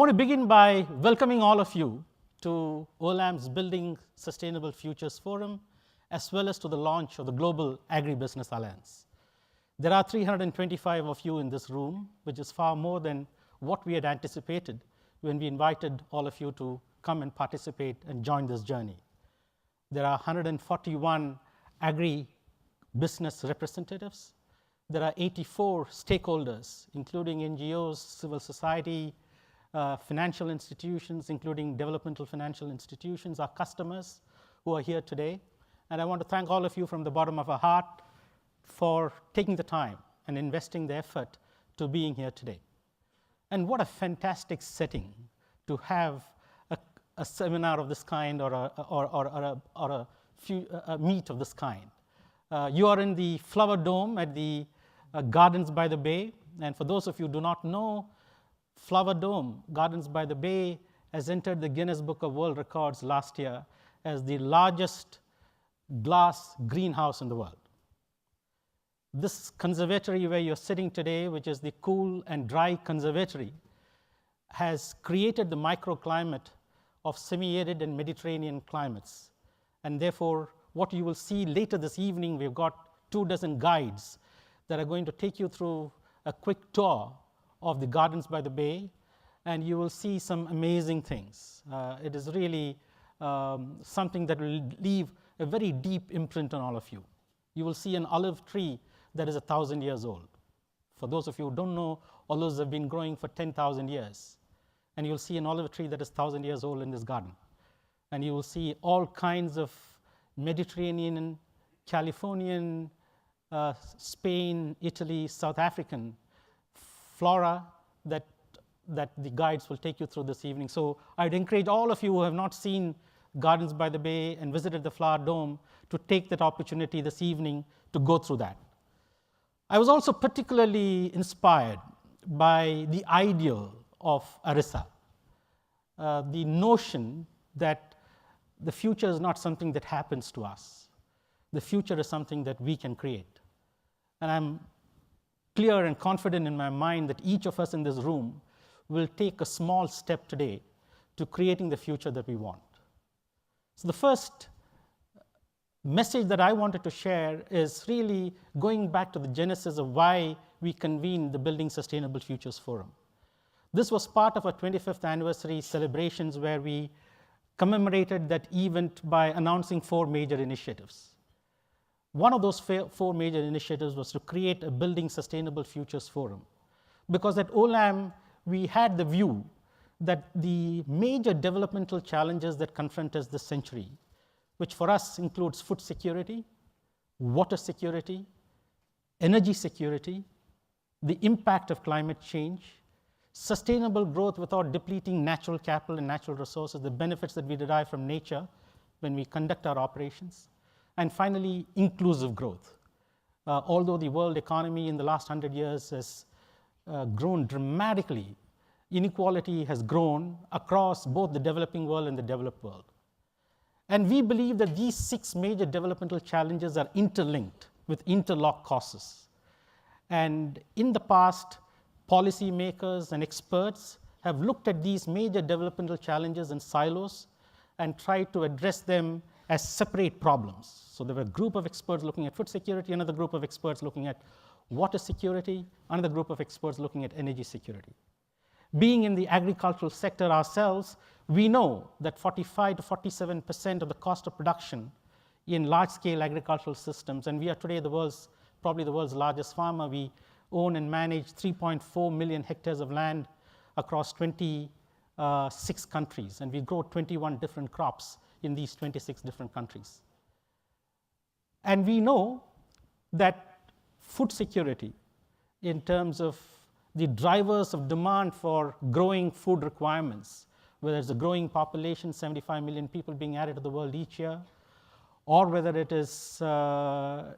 want to begin by welcoming all of you to Olam's Building Sustainable Futures Forum, as well as to the launch of the Global Agribusiness Alliance. There are 325 of you in this room, which is far more than what we had anticipated when we invited all of you to come and participate and join this journey. There are 141 agri-business representatives. There are 84 stakeholders, including NGOs, civil society, financial institutions, including developmental financial institutions, our customers who are here today. And I want to thank all of you from the bottom of our heart for taking the time and investing the effort to being here today. And what a fantastic setting to have a seminar of this kind or a meet of this kind. You are in the Flower Dome at the Gardens by the Bay. And for those of you who do not know, Flower Dome, Gardens by the Bay, has entered the Guinness Book of World Records last year as the largest glass greenhouse in the world. This conservatory where you're sitting today, which is the Cool and Dry Conservatory, has created the microclimate of semi-arid and Mediterranean climates. And therefore, what you will see later this evening, we've got 24 guides that are going to take you through a quick tour of the Gardens by the Bay, and you will see some amazing things. It is really something that will leave a very deep imprint on all of you. You will see an olive tree that is 1,000 years old. For those of you who don't know, olives have been growing for 10,000 years. And you'll see an olive tree that is 1,000 years old in this garden. And you will see all kinds of Mediterranean, Californian, Spain, Italy, South African flora that the guides will take you through this evening. So I'd encourage all of you who have not seen Gardens by the Bay and visited the Flower Dome to take that opportunity this evening to go through that. I was also particularly inspired by the ideal of Arisa, the notion that the future is not something that happens to us. The future is something that we can create. And I'm clear and confident in my mind that each of us in this room will take a small step today to creating the future that we want. So the first message that I wanted to share is really going back to the genesis of why we convened the Building Sustainable Futures Forum. This was part of our 25th anniversary celebrations where we commemorated that event by announcing 4 major initiatives. One of those 4 major initiatives was to create a Building Sustainable Futures Forum. Because at Olam, we had the view that the major developmental challenges that confront us this century, which for us includes food security, water security, energy security, the impact of climate change, sustainable growth without depleting natural capital and natural resources, the benefits that we derive from nature when we conduct our operations, and finally, inclusive growth. Although the world economy in the last 100 years has grown dramatically, inequality has grown across both the developing world and the developed world. And we believe that these 6 major developmental challenges are interlinked with interlocked causes. And in the past, policymakers and experts have looked at these major developmental challenges in silos and tried to address them as separate problems. So there were a group of experts looking at food security, another group of experts looking at water security, another group of experts looking at energy security. Being in the agricultural sector ourselves, we know that 45 to 47% of the cost of production in large-scale agricultural systems, and we are today probably the world's largest farmer. We own and manage 3.4 million hectares of land across 26 countries, and we grow 21 different crops in these 26 different countries. And we know that food security, in terms of the drivers of demand for growing food requirements, whether it's a growing population, 75 million people being added to the world each year, or whether it is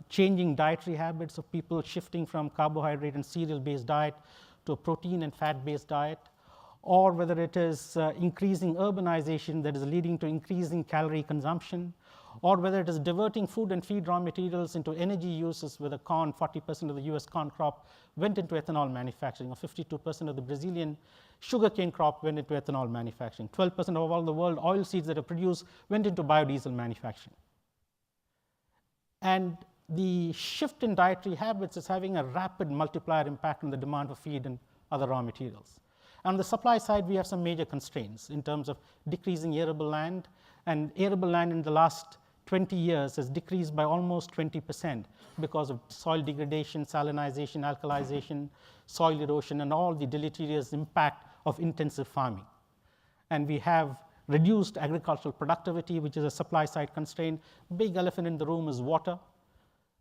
changing dietary habits of people shifting from carbohydrate and cereal-based diet to a protein and fat-based diet, or whether it is increasing urbanization that is leading to increasing calorie consumption, or whether it is diverting food and feed raw materials into energy uses, with the corn, 40% of the US corn crop went into ethanol manufacturing, or 52% of the Brazilian sugarcane crop went into ethanol manufacturing. 12% of all the world oil seeds that are produced went into biodiesel manufacturing. And the shift in dietary habits is having a rapid multiplier impact on the demand for feed and other raw materials. On the supply side, we have some major constraints in terms of decreasing arable land, and arable land in the last 20 years has decreased by almost 20% because of soil degradation, salinization, alkalization, soil erosion, and all the deleterious impact of intensive farming. And we have reduced agricultural productivity, which is a supply side constraint. Big elephant in the room is water.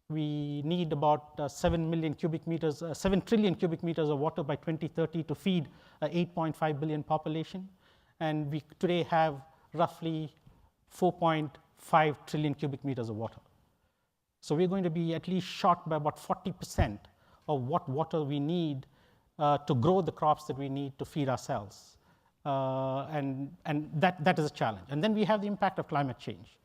We need about 7 trillion cubic meters of water by 2030 to feed an 8.5 billion population. And we today have roughly 4.5 trillion cubic meters of water. So we're going to be at least short by about 40% of what water we need to grow the crops that we need to feed ourselves. And that is a challenge. And then we have the impact of climate change.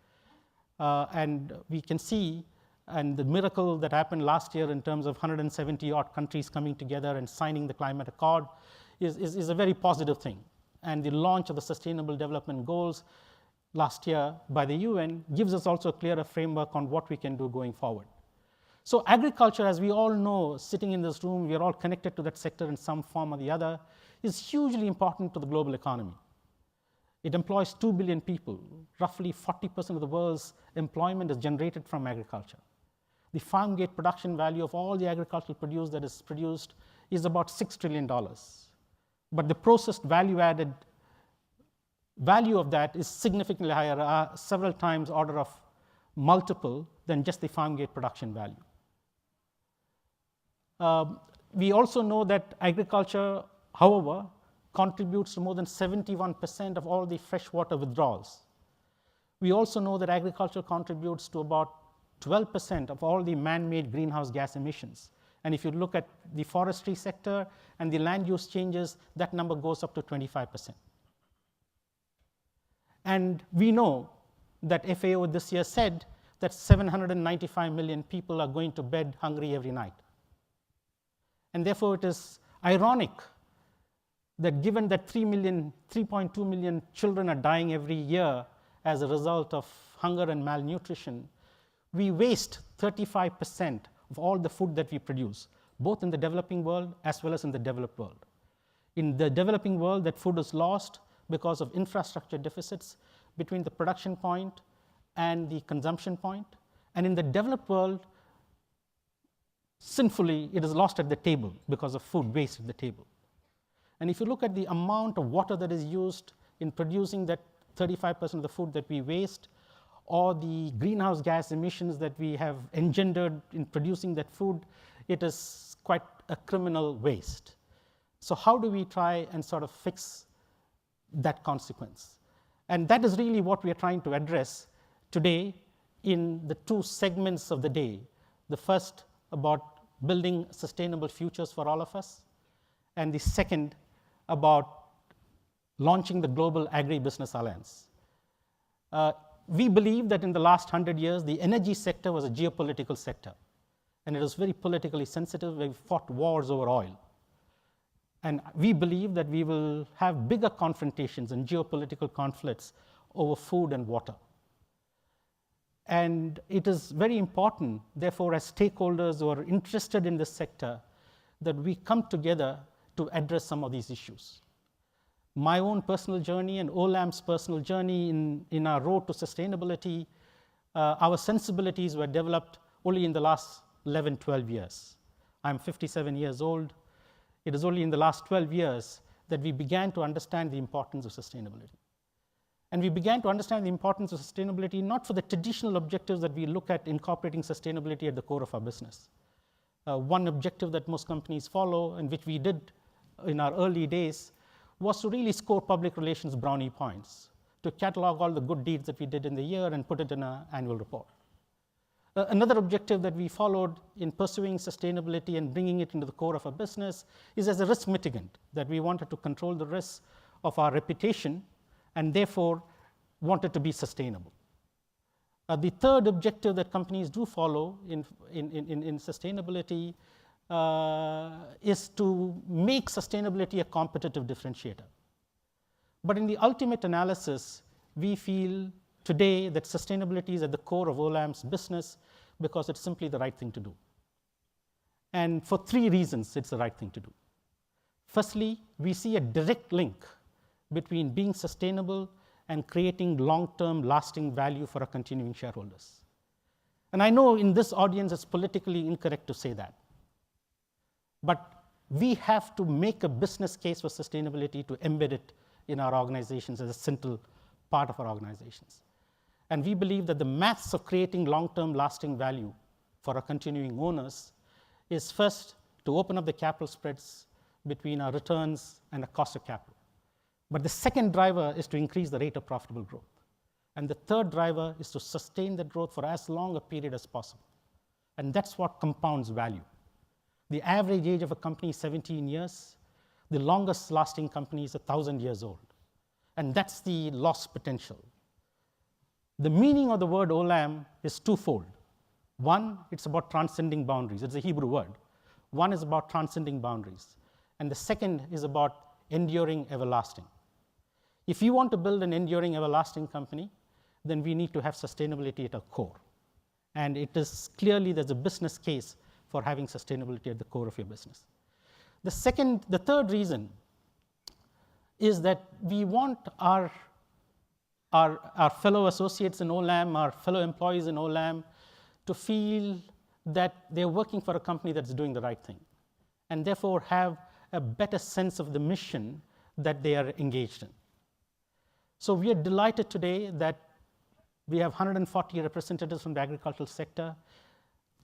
And we can see, and the miracle that happened last year in terms of 170 odd countries coming together and signing the climate accord is a very positive thing. And the launch of the Sustainable Development Goals last year by the UN gives us also a clearer framework on what we can do going forward. So agriculture, as we all know, sitting in this room, we are all connected to that sector in some form or the other, is hugely important to the global economy. It employs 2 billion people. Roughly 40% of the world's employment is generated from agriculture. The farm gate production value of all the agricultural produce that is produced is about $6 trillion. But the processed value-added value of that is significantly higher, several times order of multiple than just the farm gate production value. We also know that agriculture, however, contributes to more than 71% of all the freshwater withdrawals. We also know that agriculture contributes to about 12% of all the man-made greenhouse gas emissions. And if you look at the forestry sector and the land use changes, that number goes up to 25%. And we know that FAO this year said that 795 million people are going to bed hungry every night. And therefore, it is ironic that given that 3.2 million children are dying every year as a result of hunger and malnutrition, we waste 35% of all the food that we produce, both in the developing world as well as in the developed world. In the developing world, that food is lost because of infrastructure deficits between the production point and the consumption point. And in the developed world, sinfully, it is lost at the table because of food waste at the table. And if you look at the amount of water that is used in producing that 35% of the food that we waste, or the greenhouse gas emissions that we have engendered in producing that food, it is quite a criminal waste. So how do we try and sort of fix that consequence? And that is really what we are trying to address today in the two segments of the day. The first about building sustainable futures for all of us, and the second about launching the Global Agribusiness Alliance. We believe that in the last 100 years, the energy sector was a geopolitical sector, and it was very politically sensitive. We fought wars over oil. And we believe that we will have bigger confrontations and geopolitical conflicts over food and water. And it is very important, therefore, as stakeholders who are interested in this sector, that we come together to address some of these issues. My own personal journey and Olam's personal journey in our road to sustainability, our sensibilities were developed only in the last 11, 12 years. I'm 57 years old. It is only in the last 12 years that we began to understand the importance of sustainability. And we began to understand the importance of sustainability not for the traditional objectives that we look at incorporating sustainability at the core of our business. One objective that most companies follow, and which we did in our early days, was to really score public relations brownie points, to catalog all the good deeds that we did in the year and put it in an annual report. Another objective that we followed in pursuing sustainability and bringing it into the core of our business is as a risk mitigant, that we wanted to control the risks of our reputation and therefore wanted to be sustainable. The third objective that companies do follow in sustainability is to make sustainability a competitive differentiator. But in the ultimate analysis, we feel today that sustainability is at the core of Olam's business because it's simply the right thing to do. And for three reasons, it's the right thing to do. Firstly, we see a direct link between being sustainable and creating long-term lasting value for our continuing shareholders. And I know in this audience it's politically incorrect to say that. But we have to make a business case for sustainability to embed it in our organizations as a central part of our organizations. And we believe that the maths of creating long-term lasting value for our continuing owners is first to open up the capital spreads between our returns and the cost of capital. But the second driver is to increase the rate of profitable growth. And the third driver is to sustain that growth for as long a period as possible. And that's what compounds value. The average age of a company is 17 years. The longest lasting company is 1,000 years old. And that's the loss potential. The meaning of the word Olam is twofold. One, it's about transcending boundaries. It's a Hebrew word. One is about transcending boundaries. And the second is about enduring everlasting. If you want to build an enduring everlasting company, then we need to have sustainability at our core. And it is clearly there's a business case for having sustainability at the core of your business. The third reason is that we want our fellow associates in Olam, our fellow employees in Olam, to feel that they're working for a company that's doing the right thing, and therefore have a better sense of the mission that they are engaged in. So we are delighted today that we have 140 representatives from the agricultural sector.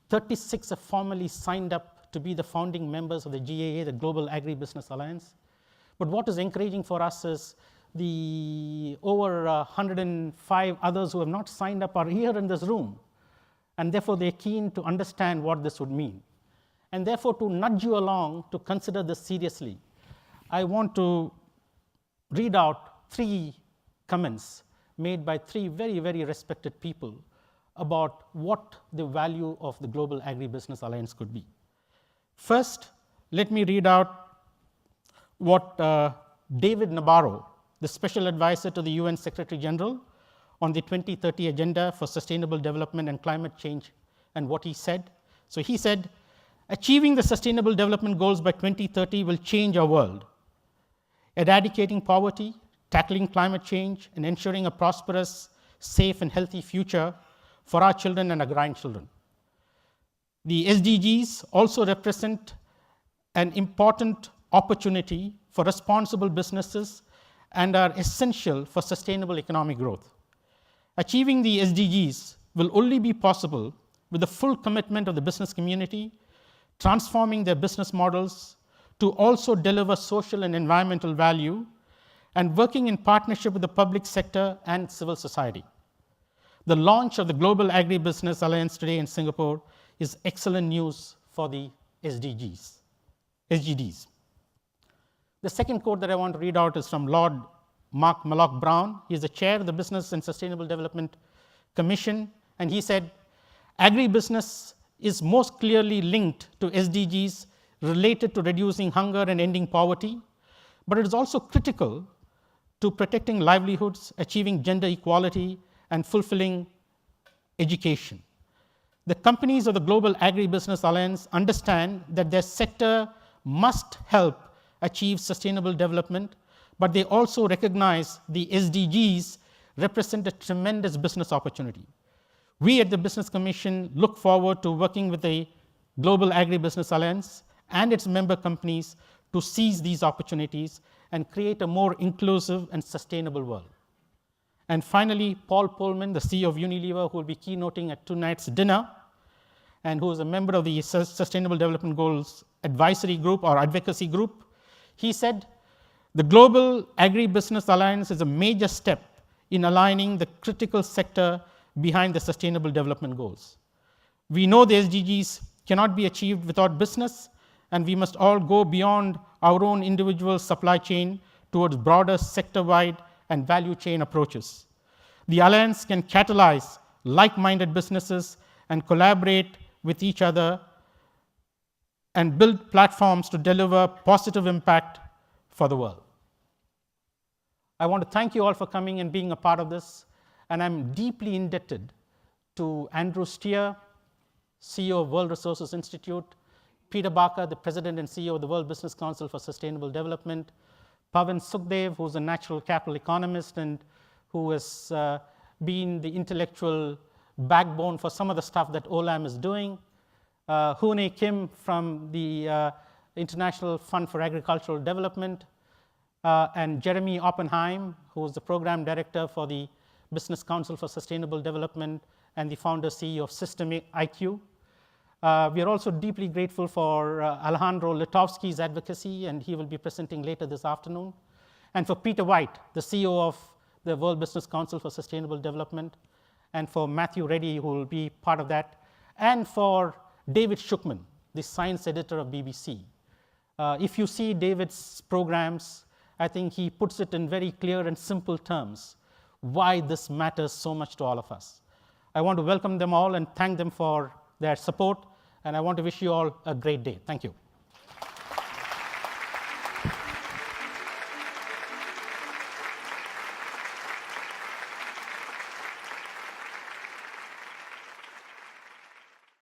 36 have formally signed up to be the founding members of the GAA, the Global Agribusiness Alliance. But what is encouraging for us is the over 105 others who have not signed up are here in this room. And therefore, they're keen to understand what this would mean. And therefore, to nudge you along to consider this seriously, I want to read out 3 comments made by 3 very, very respected people about what the value of the Global Agribusiness Alliance could be. First, let me read out what David Nabarro, the Special Advisor to the UN Secretary General on the 2030 Agenda for Sustainable Development and Climate Change, and what he said. So he said, achieving the Sustainable Development Goals by 2030 will change our world. Eradicating poverty, tackling climate change, and ensuring a prosperous, safe, and healthy future for our children and our grandchildren. The SDGs also represent an important opportunity for responsible businesses and are essential for sustainable economic growth. Achieving the SDGs will only be possible with the full commitment of the business community, transforming their business models to also deliver social and environmental value, and working in partnership with the public sector and civil society. The launch of the Global Agribusiness Alliance today in Singapore is excellent news for the SDGs. The second quote that I want to read out is from Lord Mark Malloch Brown. He is the chair of the Business and Sustainable Development Commission, and he said, agribusiness is most clearly linked to SDGs related to reducing hunger and ending poverty, but it is also critical to protecting livelihoods, achieving gender equality, and fulfilling education. The companies of the Global Agribusiness Alliance understand that their sector must help achieve sustainable development, but they also recognize the SDGs represent a tremendous business opportunity. We at the Business Commission look forward to working with the Global Agribusiness Alliance and its member companies to seize these opportunities and create a more inclusive and sustainable world. And finally, Paul Polman, the CEO of Unilever, who will be keynoting at tonight's dinner, and who is a member of the Sustainable Development Goals Advisory Group or Advocacy Group, he said, the Global Agribusiness Alliance is a major step in aligning the critical sector behind the Sustainable Development Goals. We know the SDGs cannot be achieved without business, and we must all go beyond our own individual supply chain towards broader sector-wide and value chain approaches. The Alliance can catalyze like-minded businesses and collaborate with each other and build platforms to deliver positive impact for the world. I want to thank you all for coming and being a part of this, and I'm deeply indebted to Andrew Steer, CEO of World Resources Institute, Peter Barker, the President and CEO of the World Business Council for Sustainable Development, Pawan Sukhdev, who's a natural capital economist and who has been the intellectual backbone for some of the stuff that Olam is doing, Hoon Kim from the International Fund for Agricultural Development, and Jeremy Oppenheim, who is the program director for the Business Council for Sustainable Development and the founder CEO of System IQ. We are also deeply grateful for Alejandro Litovsky's advocacy, and he will be presenting later this afternoon, and for Peter White, the CEO of the World Business Council for Sustainable Development, and for Matthew Reddy, who will be part of that, and for David Shukman, the science editor of BBC. If you see David's programs, I think he puts it in very clear and simple terms why this matters so much to all of us. I want to welcome them all and thank them for their support, and I want to wish you all a great day. Thank you.